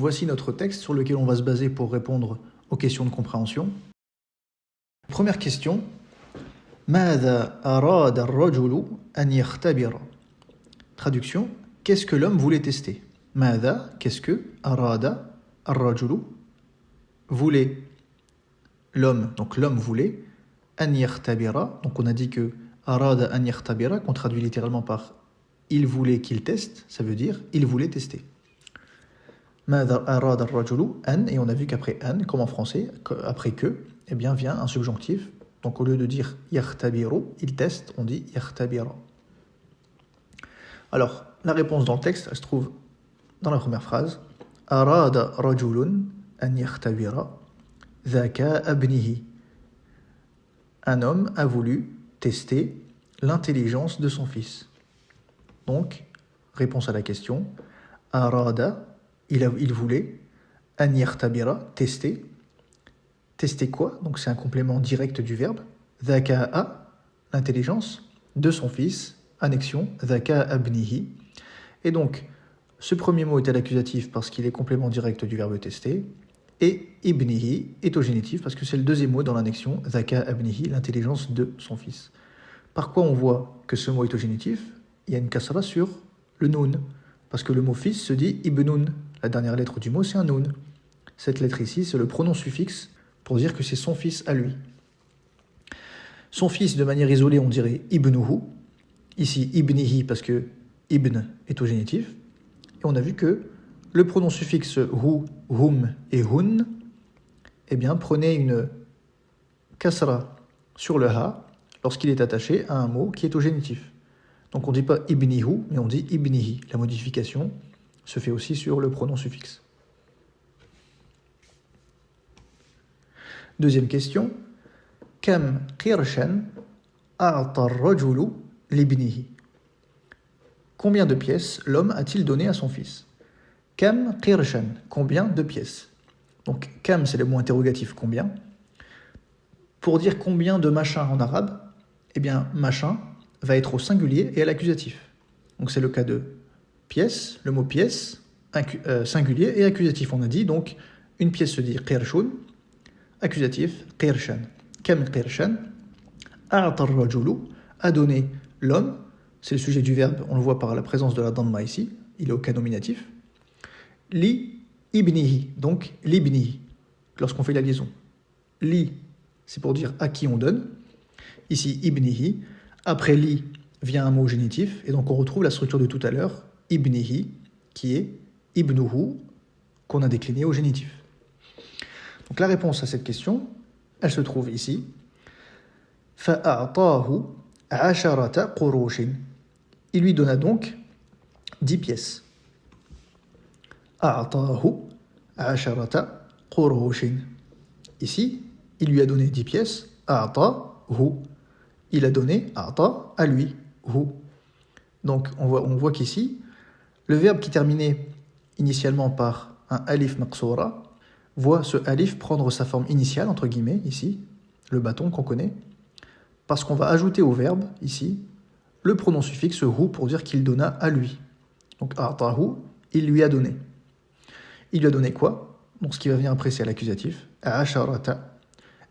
voici notre texte sur lequel on va se baser pour répondre aux questions de compréhension. Première question. ماذا أراد الرجل أن يختبر. Traduction. Qu'est-ce que l'homme voulait tester? ماذا, qu'est-ce que, أراد الرجل, voulait, l'homme, donc l'homme voulait, أن يختبر, donc on a dit que أراد أن يختبر, qu'on traduit littéralement par il voulait qu'il teste, ça veut dire il voulait tester. ماذا أراد الرجل أن, et on a vu qu'après أن, comme en français, après que, eh bien vient un subjonctif. Donc au lieu de dire يختبر, il teste, on dit يختبر. Alors, la réponse dans le texte, elle se trouve dans la première phrase. أراد رجل أن يختبر ذكاء ابنه. Un homme a voulu tester l'intelligence de son fils. Donc, réponse à la question. أراد, il voulait, أن يختبر, tester. Tester quoi? Donc c'est un complément direct du verbe. ذكاء, l'intelligence de son fils. Annexion, ذكاء ابنه. Et donc, ce premier mot est à l'accusatif parce qu'il est complément direct du verbe tester. Et ibnihi est au génitif parce que c'est le deuxième mot dans l'annexion, ذكاء ابنه, l'intelligence de son fils. Par quoi on voit que ce mot est au génitif? Il y a une kasra sur le noun. Parce que le mot fils se dit ibnoun. La dernière lettre du mot, c'est un noun. Cette lettre ici, c'est le pronom suffixe pour dire que c'est son fils à lui. Son fils, de manière isolée, on dirait ibnuhu. Ici, ibnihi, parce que ibn est au génitif. Et on a vu que le pronom suffixe hu, hum et hun, eh bien, prenait une kasra sur le ha lorsqu'il est attaché à un mot qui est au génitif. Donc on ne dit pas ibnihu, mais on dit ibnihi. La modification se fait aussi sur le pronom suffixe. Deuxième question. Kam qirshan a'ta ar-rajulu libnihi. Combien de pièces l'homme a-t-il donné à son fils? Kam qirshan, combien de pièces? Donc kam, c'est le mot interrogatif combien. Pour dire combien de machin en arabe, eh bien machin va être au singulier et à l'accusatif. Donc c'est le cas de pièce, le mot pièce, singulier et accusatif. On a dit donc une pièce se dit qirshun, accusatif qirshan. Kam qirshan a'ta ar-rajulu, a donné l'homme, c'est le sujet du verbe, on le voit par la présence de la damma ici, il est au cas nominatif. Li ibnihi, donc libnihi, lorsqu'on fait la liaison. Li, c'est pour dire à qui on donne. Ici ibnihi. Après li vient un mot génitif, et donc on retrouve la structure de tout à l'heure, ibnihi, qui est ibnuhu, qu'on a décliné au génitif. Donc la réponse à cette question, elle se trouve ici. فَأَعْطَاهُ عَشَرَةَ قُرُوشٍ. Il lui donna donc 10 pièces. أَعْطَاهُ عَشَرَةَ قُرُوشٍ. Ici, il lui a donné 10 pièces. أَعْطَاهُ. Il a donné a'ta à lui, hu. Donc on voit qu'ici, le verbe qui terminait initialement par un alif maqsoura voit ce alif prendre sa forme initiale, entre guillemets, ici, le bâton qu'on connaît, parce qu'on va ajouter au verbe, ici, le pronom suffixe hu pour dire qu'il donna à lui. Donc a'tahu, il lui a donné. Il lui a donné quoi? Donc ce qui va venir après, c'est à l'accusatif, asharata.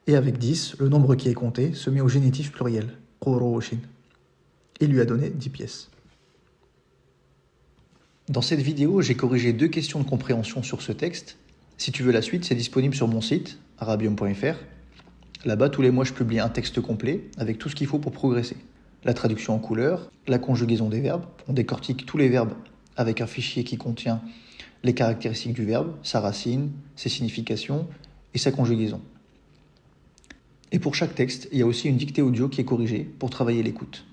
Et avec 10, le nombre qui est compté se met au génitif pluriel, qurushin. Il lui a donné 10 pièces. Dans cette vidéo, j'ai corrigé 2 questions de compréhension sur ce texte. Si tu veux la suite, c'est disponible sur mon site, arabium.fr. Là-bas, tous les mois, je publie un texte complet avec tout ce qu'il faut pour progresser. La traduction en couleur, la conjugaison des verbes. On décortique tous les verbes avec un fichier qui contient les caractéristiques du verbe, sa racine, ses significations et sa conjugaison. Et pour chaque texte, il y a aussi une dictée audio qui est corrigée pour travailler l'écoute.